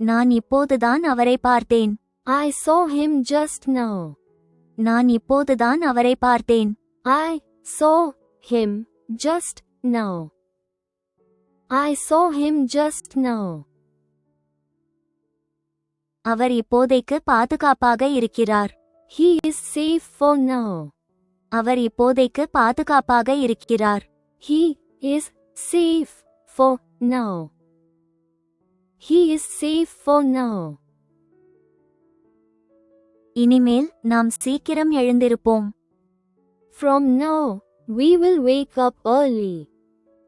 நான் இப்போதுதான் அவரை பார்த்தேன். I saw him just now. நான் இப்போதுதான் அவரை பார்த்தேன். I saw him just now. I saw him just now. அவர் இப்போதைக்கு பாதுகாப்பாக இருக்கிறார். He is safe for now. அவர் இப்போதைக்கு பாதுகாப்பாக இருக்கிறார். He is safe for now. He is safe for now. இனிமேல் நாம் சீக்கிரம் எழுந்திருப்போம். From now, we will wake up early.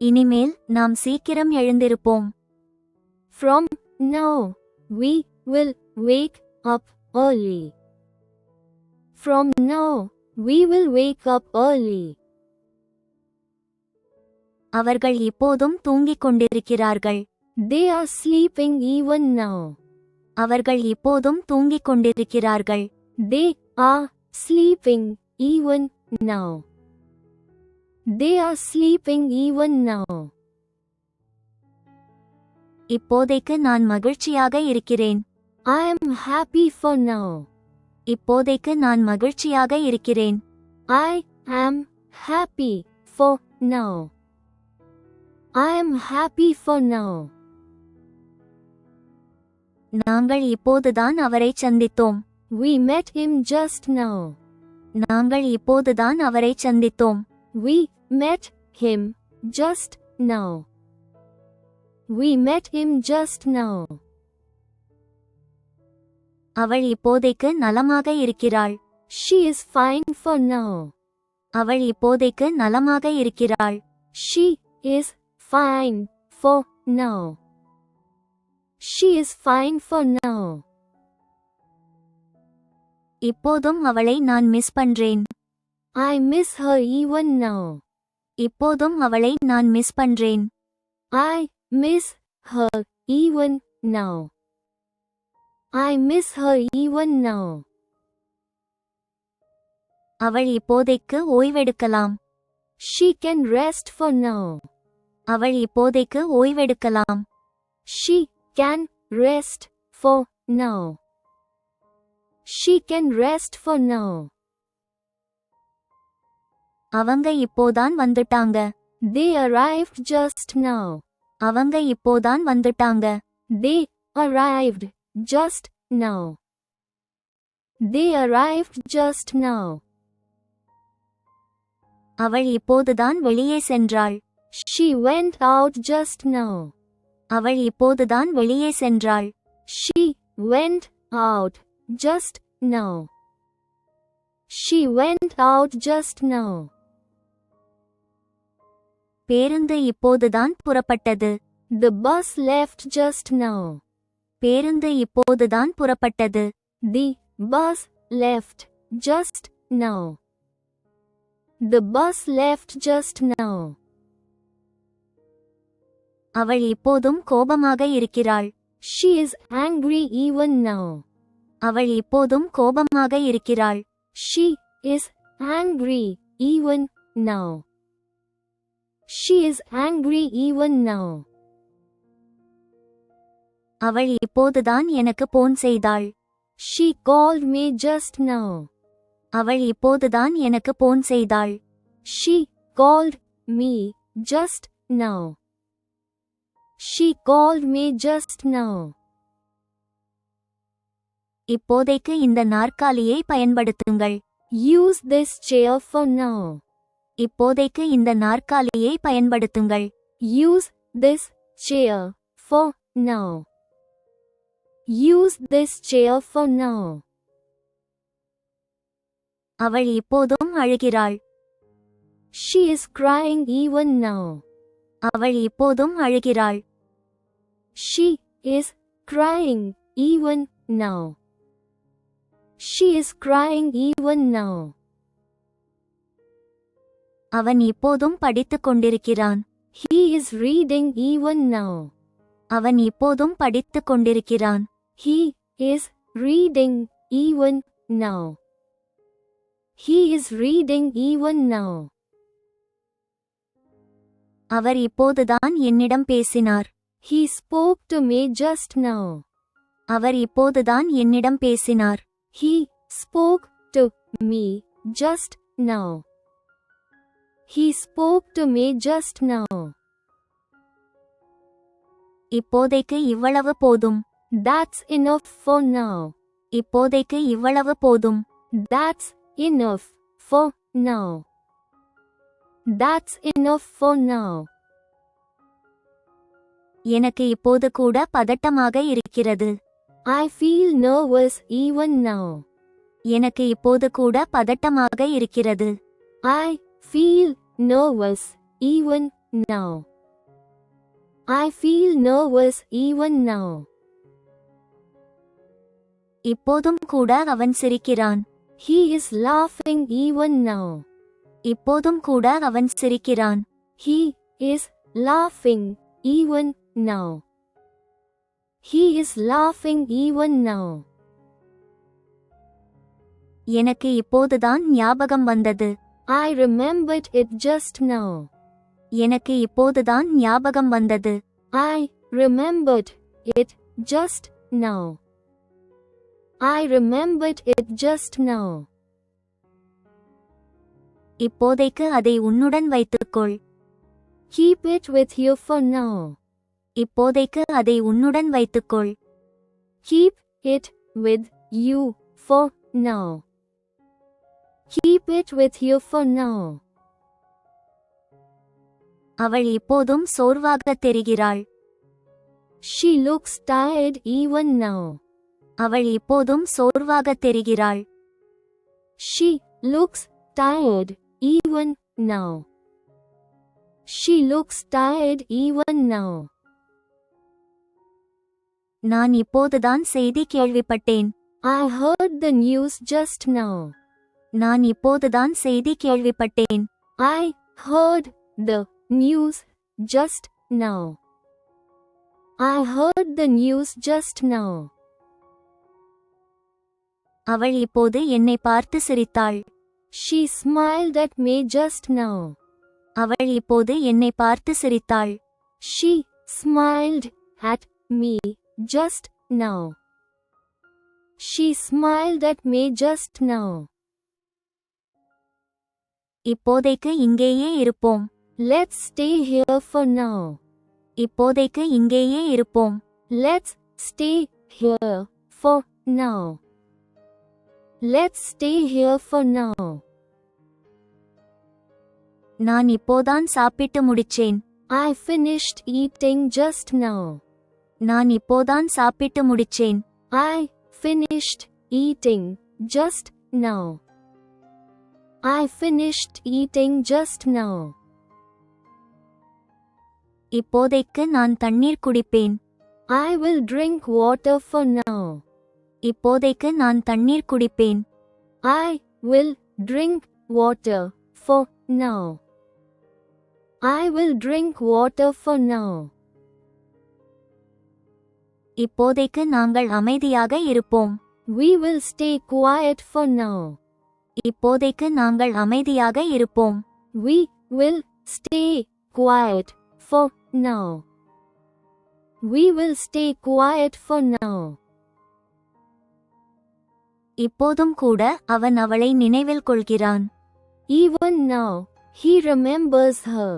இனிமேல் நாம் சீக்கிரம் எழுந்திருப்போம். From now, we will wake up early. From now, we will wake up early. அவர்கள் இப்போதும் தூங்கிக் கொண்டிருக்கிறார்கள். They are sleeping even now. அவர்கள் இப்போதும் தூங்கிக் கொண்டிருக்கிறார்கள். They are sleeping even now. They are sleeping even now. இப்போதைக்கு நான் மகிழ்ச்சியாக இருக்கிறேன். I am happy for now. இப்போதைக்கு நான் மகிழ்ச்சியாக இருக்கிறேன். I am happy for now. I am happy for now. நாங்கள் இப்போதுதான் அவரை சந்தித்தோம். We met him just now. நாங்கள் இப்போதுதான் அவரை சந்தித்தோம். We met him just now. We met him just now. அவள் இப்போதைக்கு நலமாக இருக்கிறாள். She is fine for now. அவள் இப்போதைக்கு நலமாக இருக்கிறாள். She is fine for now. She is fine for now. இப்போதும் அவளை நான் மிஸ் பண்றேன். I miss her even now. இப்போதும் அவளை நான் மிஸ் பண்றேன். I miss her even now. I miss her even now. அவள் இப்போதைக்கு ஓய்வெடுக்கலாம். She can rest for now. அவள் இப்போதைக்கு ஓய்வெடுக்கலாம். She can rest for now. She can rest for now. அவங்க இப்போதான் வந்துட்டாங்க. They arrived just now. அவங்க இப்போதான் வந்துட்டாங்க. They arrived just now. They arrived just now. அவள் இப்போதுதான் வெளியே சென்றாள். She went out just now. அவள் இப்போதுதான் வெளியே சென்றாள். She went out just now. She went out just now. பேருந்து இப்போதுதான் புறப்பட்டது. The bus left just now. பேருந்து இப்போதுதான் புறப்பட்டது. The bus left just now. The bus left just now. அவள் இப்போதும் கோபமாக இருக்கிறாள். She is angry even now. அவள் இப்போதும் கோபமாக இருக்கிறாள். She is angry even now. She is angry even now. அவள் இப்போதுதான் எனக்கு போன் செய்தாள். She called me just now. அவள் இப்போதுதான் எனக்கு போன் செய்தாள். She called me just now. She called me just now. இப்போதைக்கு இந்த நாற்காலியை பயன்படுத்துங்கள். Use this chair for now. இப்போதைக்கு இந்த நாற்காலியை பயன்படுத்துங்கள். Use this chair for now. Use this chair for now. அவள் இப்போதும் அழுகிறாள். She is crying even now. அவள் இப்போதும் அழுகிறாள். She is crying even now. She is crying even now. அவன் இப்போதும் படித்துக் கொண்டிருக்கிறான். He is reading even now. அவன் இப்போதும் படித்துக் கொண்டிருக்கிறான். He is reading even now. He is reading even now. அவர் இப்போதுதான் என்னிடம் பேசினார். He spoke to me just now. அவர் இப்போதுதான் என்னிடம் பேசினார். He spoke to me just now. He spoke to me just now. இப்போதைக்கு இவ்வளவு போதும். That's enough for now. இப்போதைக்கு இவ்வளவு போதும். That's enough for now. That's enough for now. எனக்கு இப்போது கூட பதட்டமாக இருக்கிறது. I feel nervous even now. எனக்கு இப்போது கூட பதட்டமாக இருக்கிறது. I feel nervous even now. I feel nervous even now. இப்போதும் கூட அவன் சிரிக்கிறான். He is laughing even now. இப்போதும் கூட அவன் சிரிக்கிறான். He is laughing even now. He is laughing even now. எனக்கு இப்போதுதான் ஞாபகம் வந்தது. I remembered it just now. எனக்கு இப்போதுதான் ஞாபகம் வந்தது. I remembered it just now. I remembered it just now. இப்போதைக்கு அதை உன்னுடன் வைத்துக்கொள். Keep it with you for now. இப்போதைக்கு அதை உன்னுடன் வைத்துக்கொள். Keep it with you for now. Keep it with you for now. அவள் இப்போதும் சோர்வாகத் தெரிகிறாள். She looks tired even now. அவள் இப்போதும் சோர்வாகத் தெரிகிறாள். She looks tired even now. She looks tired even now. நான் இப்போதுதான் செய்தி கேள்விப்பட்டேன். I heard the news just now. நான் இப்போதுதான் செய்தி கேள்விப்பட்டேன். I heard the news just now. I heard the news just now. அவள் இப்போது என்னை பார்த்து சிரித்தாள். She smiled at me just now. அவள் இப்போது என்னை பார்த்து சிரித்தாள். She smiled at me just now. She smiled at me just now. இப்போதைக்கு இங்கேயே இருப்போம். Let's stay here for now. இப்போதைக்கு இங்கேயே இருப்போம். Let's stay here for now. Let's stay here for now. நான் இப்போதான் சாப்பிட்டு முடிச்சேன். I finished eating just now. நான் இப்போதான் சாப்பிட்டு முடிச்சேன். I finished eating just now. I finished eating just now. இப்போதைக்கு நான் தண்ணீர் குடிப்பேன். I will drink water for now. இப்போதைக்கு நான் தண்ணீர் குடிப்பேன். I will drink water for now. I will drink water for now. இப்போதைக்கு நாங்கள் அமைதியாக இருப்போம். We will stay quiet for now. இப்போதைக்கு நாங்கள் அமைதியாக இருப்போம். We will stay quiet for now. We will stay quiet for now. இப்போதும் கூட அவன் அவளை நினைவில் கொள்கிறான். Even now, he remembers her.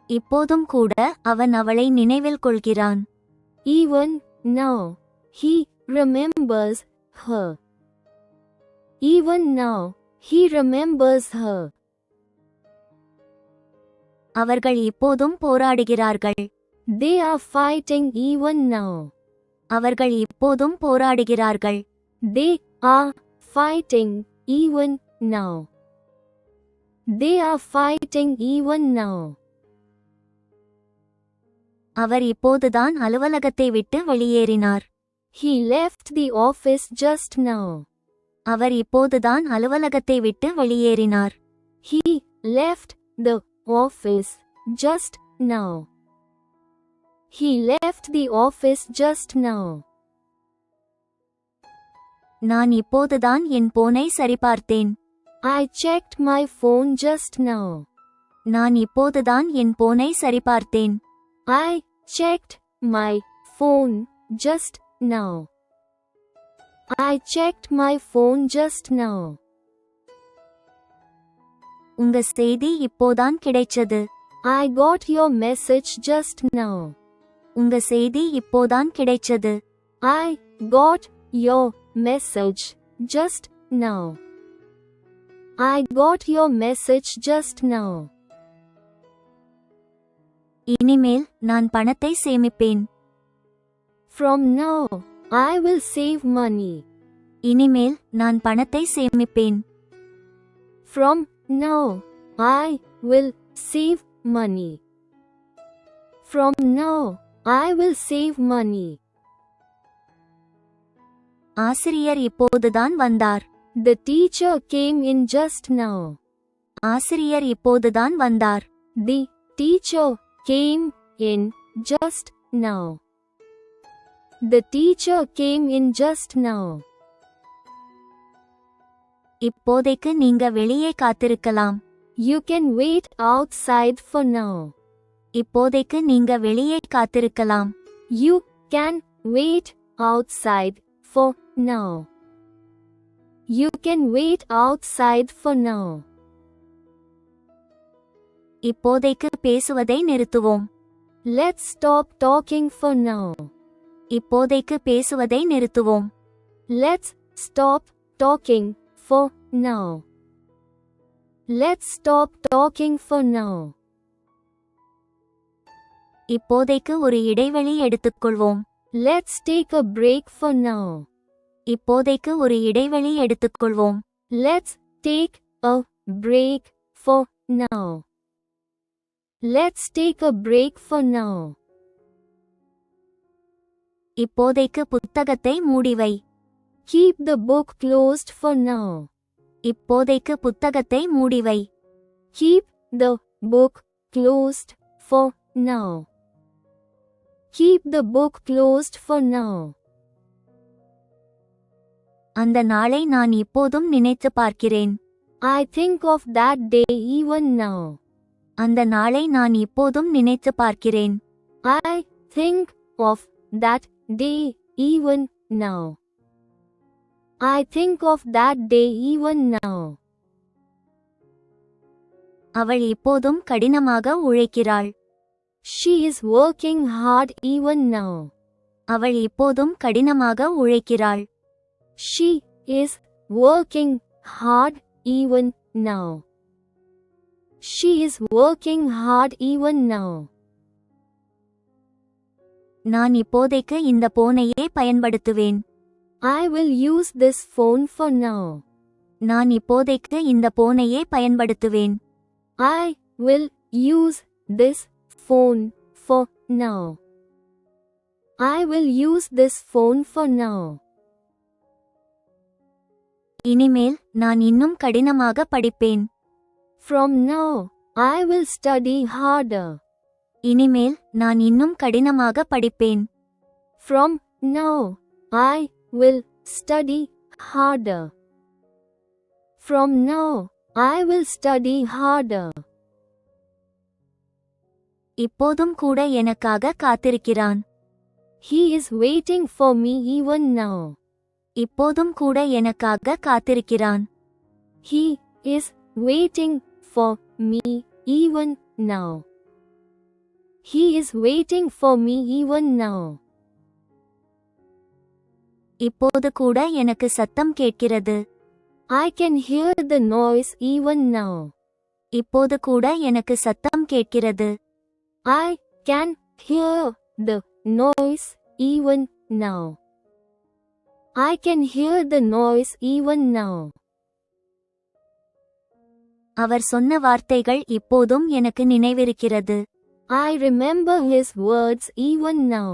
இப்போதும் கூட அவன் அவளை நினைவில் கொள்கிறான். Even now, he remembers her. Even now, he remembers her. அவர்கள் இப்போதும் போராடுகிறார்கள். They are fighting even now. அவர்கள் இப்போதும் போராடுகிறார்கள். They are fighting even now. They are fighting even now. அவர் இப்போதுதான் அலுவலகத்தை விட்டு வெளியேறினார். He left the office just now. அவர் இப்போதுதான் அலுவலகத்தை விட்டு வெளியேறினார். He left the office just now. He left the office just now. நான் இப்போதுதான் என் போனை சரிபார்த்தேன். I checked my phone just now. நான் இப்போதுதான் என் போனை சரிபார்த்தேன். I checked my phone just now. I checked my phone just now. உங்க செய்தி இப்போதான் கிடைச்சது. I got your message just now. உங்க செய்தி இப்போதான் கிடைச்சது. I got your message just now. I got your message just now. இனிமேல் நான் பணத்தை சேமிப்பேன். From now, I will save money. இனிமேல் நான் பணத்தை சேமிப்பேன். From now, I will save money. From now, I will save money. ஆசிரியர் இப்போதுதான் வந்தார். The teacher came in just now. ஆசிரியர் இப்போதுதான் வந்தார். The teacher came in just now. The teacher came in just now. இப்போதைக்கு நீங்க வெளியே காத்திருக்கலாம். You can wait outside for now. இப்போதைக்கு நீங்க வெளியே காத்திருக்கலாம். You can wait outside for now. You can wait outside for now. இப்போதைக்கு பேசுவதை நிறுத்துவோம். Let's stop talking for now. இப்போதைக்கு பேசுவதை நிறுத்துவோம். Let's stop talking for now. Let's stop talking for now. இப்போதைக்கு ஒரு இடைவெளி எடுத்துக்கொள்வோம். Let's take a break for now. இப்போதைக்கு ஒரு இடைவெளி எடுத்துக்கொள்வோம். Let's take a break for now. Let's take a break for now. இப்போதைக்கு புத்தகத்தை மூடிவை. Keep the book closed for now. இப்போதைக்கு புத்தகத்தை மூடிவை. Keep the book closed for now. Keep the book closed for now. அந்த நாளை நான் இப்போதும் நினைத்து பார்க்கிறேன். I think of that day even now. அந்த நாளை நான் இப்போதும் நினைத்து பார்க்கிறேன். I think of that day even now. I think of that day even now. அவள் இப்போதும் கடினமாக உழைக்கிறாள். She is working hard even now. அவள் இப்போதும் கடினமாக உழைக்கிறாள். She is working hard even now. She is working hard even now. நான் இப்போதைக்கு இந்த போனையே பயன்படுத்துவேன். I will use this phone for now. நான் இப்போதைக்கு இந்த போனையே பயன்படுத்துவேன். I will use this phone for now. I will use this phone for now. இனிமேல் நான் இன்னும் கடினமாக படிப்பேன். From now, I will study harder. இனிமேல் நான் இன்னும் கடினமாக படிப்பேன். From now, I will study harder. From now, I will study harder. இப்போதும் கூட எனக்காக காத்திருக்கிறான். He is waiting for me even now. இப்போதும் கூட எனக்காக காத்திருக்கிறான். He is waiting for me even now. He is waiting for me even now. இப்போது கூட எனக்கு சத்தம் கேட்கிறது. I can hear the noise even now. இப்போது கூட எனக்கு சத்தம் கேட்கிறது. I can hear the noise even now. I can hear the noise even now. அவர் சொன்ன வார்த்தைகள் இப்போதும் எனக்கு நினைவிருக்கிறது. I remember his words even now.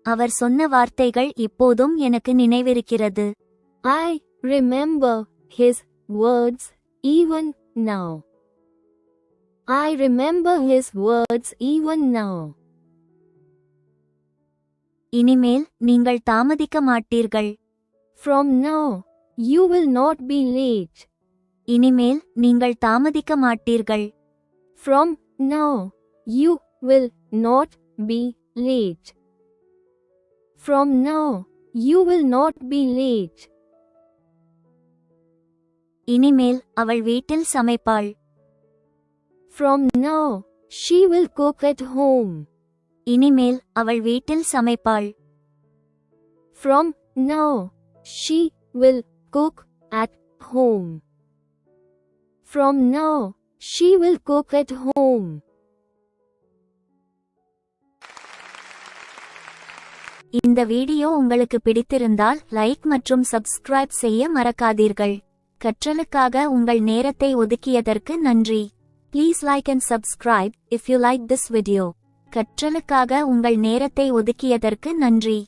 அவர் சொன்ன வார்த்தைகள் இப்போதும் எனக்கு நினைவிருக்கிறது. I remember his words even now. I remember his words even now. இனிமேல் நீங்கள் தாமதிக்க மாட்டீர்கள். From now, you will not be late. இனிமேல் நீங்கள் தாமதிக்க மாட்டீர்கள். From now, you will not be late. From now, You will not be late. இனிமேல் அவள் வீட்டில் சமைப்பாள். From now, she will cook at home. இனிமேல் அவள் வீட்டில் சமைப்பாள். From now, she will cook at home. From now, she will cook at home. இந்த video உங்களுக்கு பிடித்திருந்தால் like மற்றும் சப்ஸ்கிரைப் செய்ய மறக்காதீர்கள். கற்றலுக்காக உங்கள் நேரத்தை ஒதுக்கியதற்கு நன்றி. Please like and subscribe if you like this video. கற்றலுக்காக உங்கள் நேரத்தை ஒதுக்கியதற்கு நன்றி.